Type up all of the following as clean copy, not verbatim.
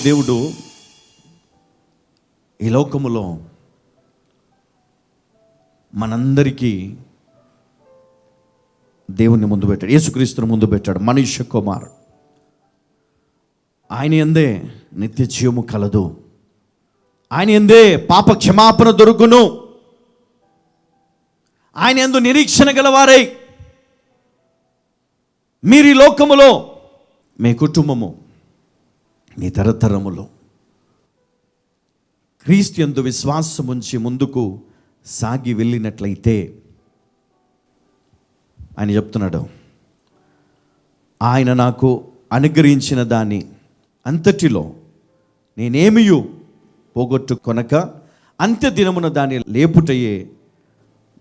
దేవుడు ఈ లోకములో మనందరికీ దేవుని ముందు పెట్టాడు, యేసుక్రీస్తుని ముందు పెట్టాడు. మనుష్య కుమారుడు ఆయన యందే నిత్య జీవము కలదు, ఆయన యందే పాప క్షమాపణ దొరుకును, ఆయన యందు నిరీక్షణ గలవారై మీరు ఈ లోకములో మీ కుటుంబము మీ తరతరములో క్రీస్తు యందు విశ్వాసం ఉంచి ముందుకు సాగి వెళ్ళినట్లయితే ఆయన చెప్తున్నాడు, ఆయన నాకు అనుగ్రహించిన దాన్ని అంతటిలో నేనేమియు పోగొట్టుకొనక అంత్య దినమున దాన్ని లేపుటయే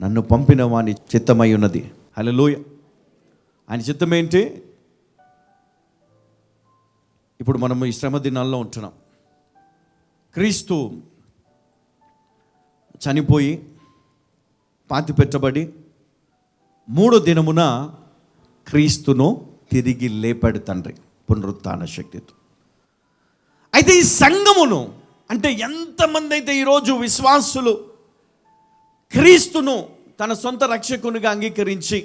నన్ను పంపిన వాని చిత్తమై ఉన్నది. హల్లెలూయా. ఆయన చిత్తం ఏంటి? ఇప్పుడు మనము ఈ శ్రమ దినాల్లో ఉంటున్నాం. క్రీస్తు చనిపోయి పాతి పెట్టబడి 3వ దినమున క్రీస్తును తిరిగి లేపాడు తండ్రి పునరుత్థాన శక్తితో. అయితే ఈ సంఘమును అంటే ఎంతమంది అయితే ఈరోజు విశ్వాసులు క్రీస్తును తన సొంత రక్షకునిగా అంగీకరించి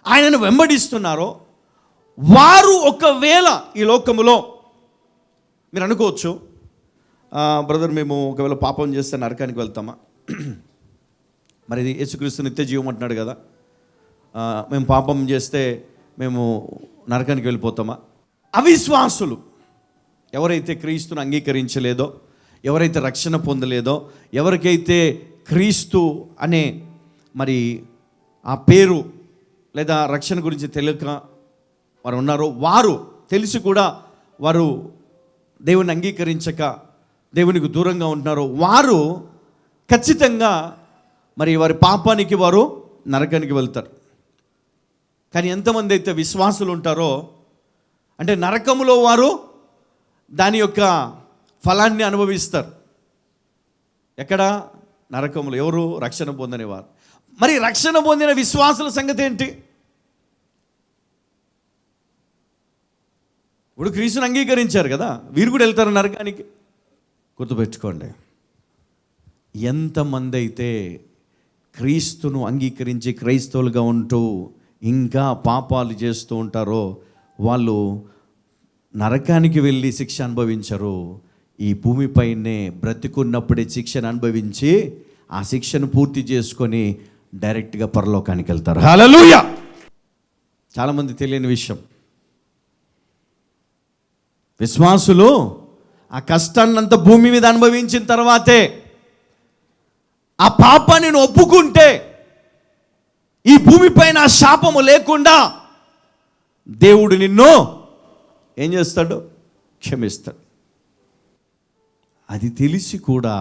ఆయనను వెంబడిస్తున్నారో వారు ఒకవేళ ఈ లోకములో మీరు అనుకోవచ్చు, బ్రదర్ మేము ఒకవేళ పాపం చేస్తే నరకానికి వెళ్తామా? మరి ఇది యేసుక్రీస్తు నిత్య జీవం అంటున్నాడు కదా, మేము పాపం చేస్తే మేము నరకానికి వెళ్ళిపోతామా? అవిశ్వాసులు ఎవరైతే క్రీస్తును అంగీకరించలేదో, ఎవరైతే రక్షణ పొందలేదో, ఎవరికైతే క్రీస్తు అనే మరి ఆ పేరు లేదా రక్షణ గురించి తెలియక వారు ఉన్నారో, వారు తెలిసి కూడా వారు దేవుని అంగీకరించక దేవునికి దూరంగా ఉంటున్నారో వారు ఖచ్చితంగా మరి వారి పాపానికి వారు నరకానికి వెళ్తారు. కానీ ఎంతమంది అయితే విశ్వాసులు ఉంటారో అంటే నరకములో వారు దాని యొక్క ఫలాన్ని అనుభవిస్తారు. ఎక్కడ? నరకములో. ఎవరు? రక్షణ పొందని వారు. మరి రక్షణ పొందిన విశ్వాసుల సంగతి ఏంటి? ఇప్పుడు క్రీస్తుని అంగీకరించారు కదా, వీరు కూడా వెళ్తారు నరకానికి. గుర్తుపెట్టుకోండి, ఎంతమంది అయితే క్రీస్తును అంగీకరించి క్రైస్తవులుగా ఉంటూ ఇంకా పాపాలు చేస్తూ ఉంటారో వాళ్ళు నరకానికి వెళ్ళి శిక్ష అనుభవించరు. ఈ భూమిపైనే బ్రతికున్నప్పుడే శిక్షను అనుభవించి ఆ శిక్షను పూర్తి చేసుకొని డైరెక్ట్గా పరలోకానికి వెళ్తారు. హల్లెలూయా. చాలామంది తెలియని విషయం, విశ్వాసులు ఆ కష్టాన్నంతా భూమి మీద అనుభవించిన తర్వాతే ఆ పాపాన్ని ఒప్పుకుంటే ఈ భూమిపైన ఆ శాపము లేకుండా దేవుడు నిన్ను ఏం చేస్తాడు? క్షమిస్తాడు. అది తెలిసి కూడా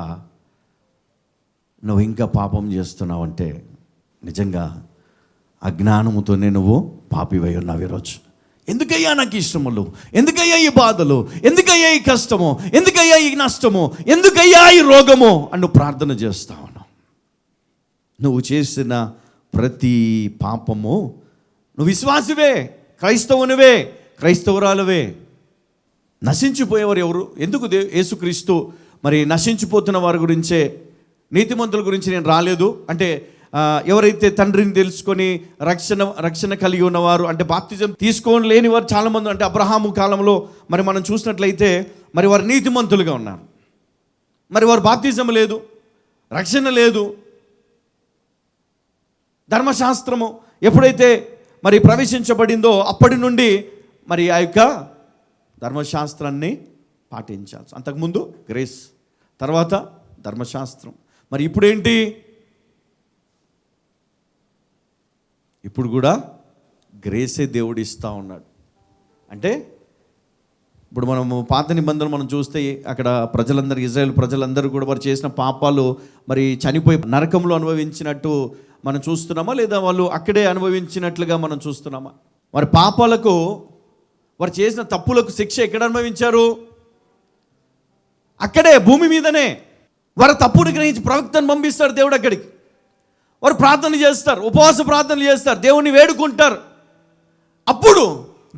నువ్వు ఇంకా పాపం చేస్తున్నావంటే నిజంగా అజ్ఞానముతోనే నువ్వు పాపివై ఉన్నావు ఈరోజు. ఎందుకయ్యా నాకు ఇష్టములు, ఎందుకయ్యా ఈ బాధలు, ఎందుకయ్యా ఈ కష్టము, ఎందుకయ్యా ఈ నష్టము, ఎందుకయ్యా ఈ రోగము అని నువ్వు ప్రార్థన చేస్తా ఉన్నావు. నువ్వు చేసిన ప్రతి పాపము, నువ్వు విశ్వాసివే, క్రైస్తవునివే, క్రైస్తవురాలువే. నశించిపోయేవారు ఎవరు? ఎందుకు యేసుక్రీస్తు మరి నశించిపోతున్న వారి గురించే, నీతిమంతుల గురించి నేను రాలేదు అంటే ఎవరైతే తండ్రిని తెలుసుకొని రక్షణ కలిగి ఉన్నవారు అంటే బాప్తిజం తీసుకోని లేని వారు చాలామంది, అంటే అబ్రహాము కాలంలో మరి మనం చూసినట్లయితే మరి వారు నీతిమంతులుగా ఉన్నారు. మరి వారు బాప్తిజం లేదు, రక్షణ లేదు. ధర్మశాస్త్రము ఎప్పుడైతే మరి ప్రవేశించబడిందో అప్పటి నుండి మరి ఆ యొక్క ధర్మశాస్త్రాన్ని పాటించాల్సి. అంతకుముందు గ్రేస్, తర్వాత ధర్మశాస్త్రం. మరి ఇప్పుడు ఏంటి? ఇప్పుడు కూడా గ్రేసే దేవుడు ఇస్తూ ఉన్నాడు. అంటే ఇప్పుడు మనము పాత నిబంధనలు మనం చూస్తే అక్కడ ప్రజలందరూ, ఇజ్రాయేల్ ప్రజలందరూ కూడా వారు చేసిన పాపాలు మరి చనిపోయి నరకంలో అనుభవించినట్టు మనం చూస్తున్నామా, లేదా వాళ్ళు అక్కడే అనుభవించినట్లుగా మనం చూస్తున్నామా? వారి పాపాలకు, వారు చేసిన తప్పులకు శిక్ష ఎక్కడ అనుభవించారు? అక్కడే, భూమి మీదనే. వారు తప్పును గ్రహించి ప్రవక్తను పంపిస్తాడు దేవుడు అక్కడికి. వారు ప్రార్థన చేస్తారు, ఉపవాస ప్రార్థనలు చేస్తారు, దేవుని వేడుకుంటారు. అప్పుడు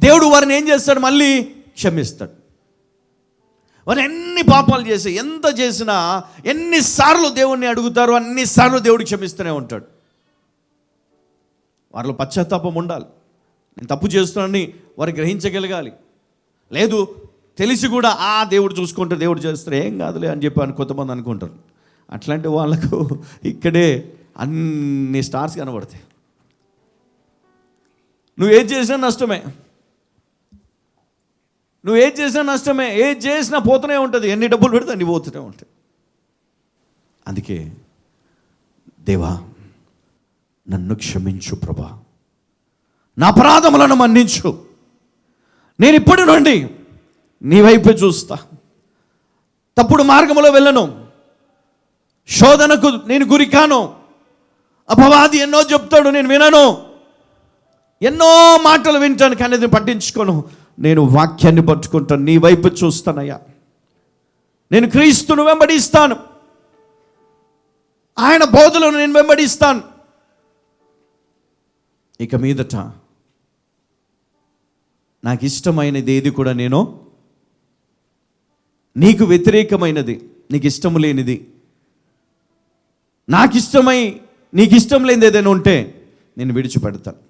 దేవుడు వారిని ఏం చేస్తాడు? మళ్ళీ క్షమిస్తాడు. వారు ఎన్ని పాపాలు చేసి ఎంత చేసినా ఎన్నిసార్లు దేవుణ్ణి అడుగుతారో అన్నిసార్లు దేవుడు క్షమిస్తూనే ఉంటాడు. వారిలో పశ్చాత్తాపం ఉండాలి. నేను తప్పు చేస్తున్నానని వారు గ్రహించగలగాలి. లేదు తెలిసి కూడా దేవుడు చూసుకుంటే దేవుడు చేస్తారు ఏం కాదులే అని చెప్పి కొంతమంది అనుకుంటారు. అట్లాంటి వాళ్ళకు ఇక్కడే అన్ని స్టార్స్ కనబడతాయి. నువ్వేం చేసినా నష్టమే, నువ్వేం చేసినా నష్టమే, ఏది చేసినా పోతూనే ఉంటుంది. ఎన్ని డబ్బులు పెడితే అన్ని పోతూనే ఉంటాయి. అందుకే దేవా నన్ను క్షమించు ప్రభా, నా అపరాధములను మన్నించు, నేను ఇప్పటి నుండి నీ వైపు చూస్తా, తప్పుడు మార్గంలో వెళ్ళను, శోధనకు నేను గురి కాను, అపవాది ఎన్నో చెప్తాడు నేను వినను, ఎన్నో మాటలు వింటాను కానీ అది పట్టించుకోను, నేను వాక్యాన్ని పట్టుకుంటాను, నీ వైపు చూస్తానయ్యా, నేను క్రీస్తును వెంబడిస్తాను, ఆయన బోధలను నేను వెంబడిస్తాను. ఇక మీదట నాకు ఇష్టమైనది ఏది కూడా నేను, నీకు వ్యతిరేకమైనది, నీకు ఇష్టం లేనిది, నాకు ఇష్టమై నీకు ఇష్టం లేనిది ఏదైనా ఉంటే నేను విడిచిపెడతాను.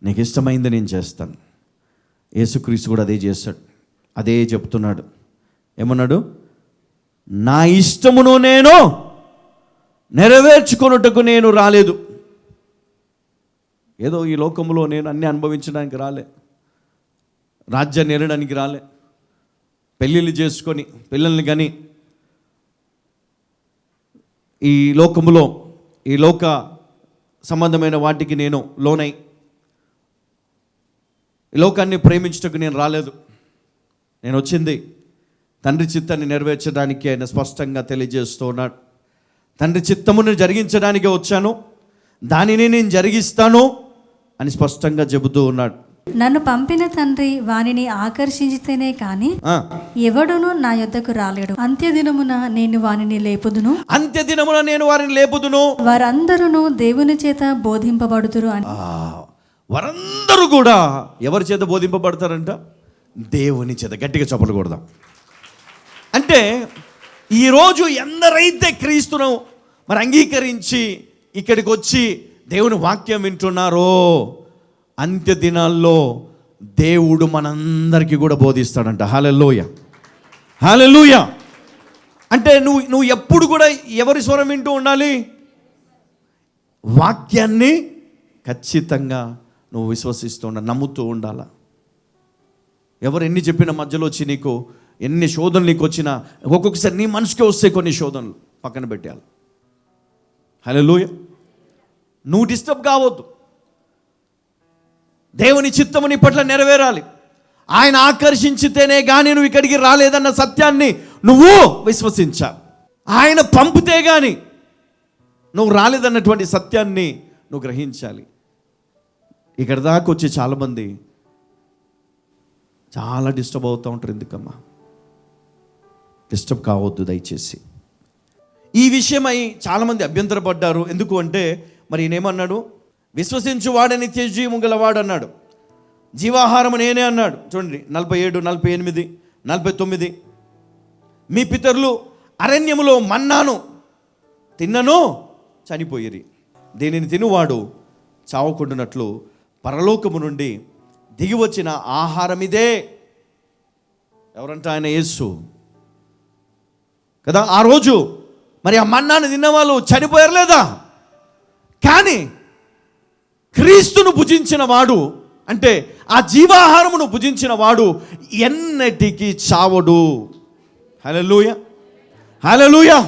నీకు ఇష్టమైంది నేను చేస్తాను. యేసుక్రీస్తు కూడా అదే చేస్తాడు, అదే చెప్తున్నాడు. ఏమన్నాడు? నా ఇష్టమును నేను నెరవేర్చుకొనుటకు నేను రాలేదు. ఏదో ఈ లోకంలో నేను అన్నీ అనుభవించడానికి రాలే, రాజ్యాన్ని ఏలడానికి రాలే, పెళ్ళిళ్ళు చేసుకొని పిల్లల్ని కానీ ఈ లోకములో ఈ లోక సంబంధమైన వాటికి నేను లోనై ఈ లోకాన్ని ప్రేమించుటకు నేను రాలేదు. నేను వచ్చింది తండ్రి చిత్తాన్ని నెరవేర్చడానికి ఆయన స్పష్టంగా తెలియజేస్తూ ఉన్నాడు. తండ్రి చిత్తమును జరిగించడానికి వచ్చాను, దానిని నేను జరిగిస్తాను అని స్పష్టంగా చెబుతూ ఉన్నాడు. నన్ను పంపిన తండ్రి వానిని ఆకర్షించితేనే కాని ఎవడును నా యొద్దకు రాలేడు. అంత్యదినమున నేను వానిని లేపుదును, అంత్యదినమున నేను వారిని లేపుదును, వారందరూ దేవుని చేత బోధింపబడుదురు అని. వారందరూ కూడా ఎవరి చేత బోధింపబడతారంట? దేవుని చేత. గట్టిగా చప్పట్లు కొడదాం. అంటే ఈరోజు ఎందరైతే క్రీస్తును మరి అంగీకరించి ఇక్కడికి వచ్చి దేవుని వాక్యం వింటున్నారో అంత్య దినాల్లో దేవుడు మనందరికీ కూడా బోధిస్తాడంట. హల్లెలూయా, హల్లెలూయా. అంటే నువ్వు ఎప్పుడు కూడా ఎవరి స్వరం వింటూ ఉండాలి? వాక్యాన్ని ఖచ్చితంగా నువ్వు విశ్వసిస్తూ ఉండాలి, నమ్ముతూ ఉండాల. ఎవరు ఎన్ని చెప్పిన మధ్యలో వచ్చి నీకు ఎన్ని శోధనలు నీకు వచ్చినా ఒక్కొక్కసారి నీ మనసుకే వస్తే కొన్ని శోధనలు పక్కన పెట్టాలి. హల్లెలూయా. నువ్వు డిస్టర్బ్ కావద్దు. దేవుని చిత్తము నీ పట్ల నెరవేరాలి. ఆయన ఆకర్షించితేనే కానీ నువ్వు ఇక్కడికి రాలేదన్న సత్యాన్ని నువ్వు విశ్వసించాలి. ఆయన పంపితే కానీ నువ్వు రాలేదన్నటువంటి సత్యాన్ని నువ్వు గ్రహించాలి. ఇక్కడ దాకా వచ్చి చాలామంది చాలా డిస్టర్బ్ అవుతూ ఉంటారు. ఎందుకమ్మా? డిస్టర్బ్ కావద్దు దయచేసి. ఈ విషయమై చాలామంది అభ్యంతరపడ్డారు. ఎందుకు అంటే మరి ఈయనేమన్నాడు? విశ్వసించువాడని నిత్య జీవము గలవాడు అన్నాడు, జీవాహారము నేనే అన్నాడు. చూడండి 47, 48, 49. మీ పితరులు అరణ్యములో మన్నాను తిన్నను చనిపోయిరి, దీనిని తినువాడు చావకుండునట్లు పరలోకము నుండి దిగి వచ్చిన ఆహారం ఇదే. ఎవరంటే ఆయన యేసు కదా. ఆ రోజు మరి ఆ మన్నాను తిన్నవాళ్ళు చనిపోయారు లేదా? కానీ క్రీస్తును భుజించిన వాడు, అంటే ఆ జీవాహారమును భుజించిన వాడు ఎన్నటికీ చావడు. హల్లెలూయా, హల్లెలూయా.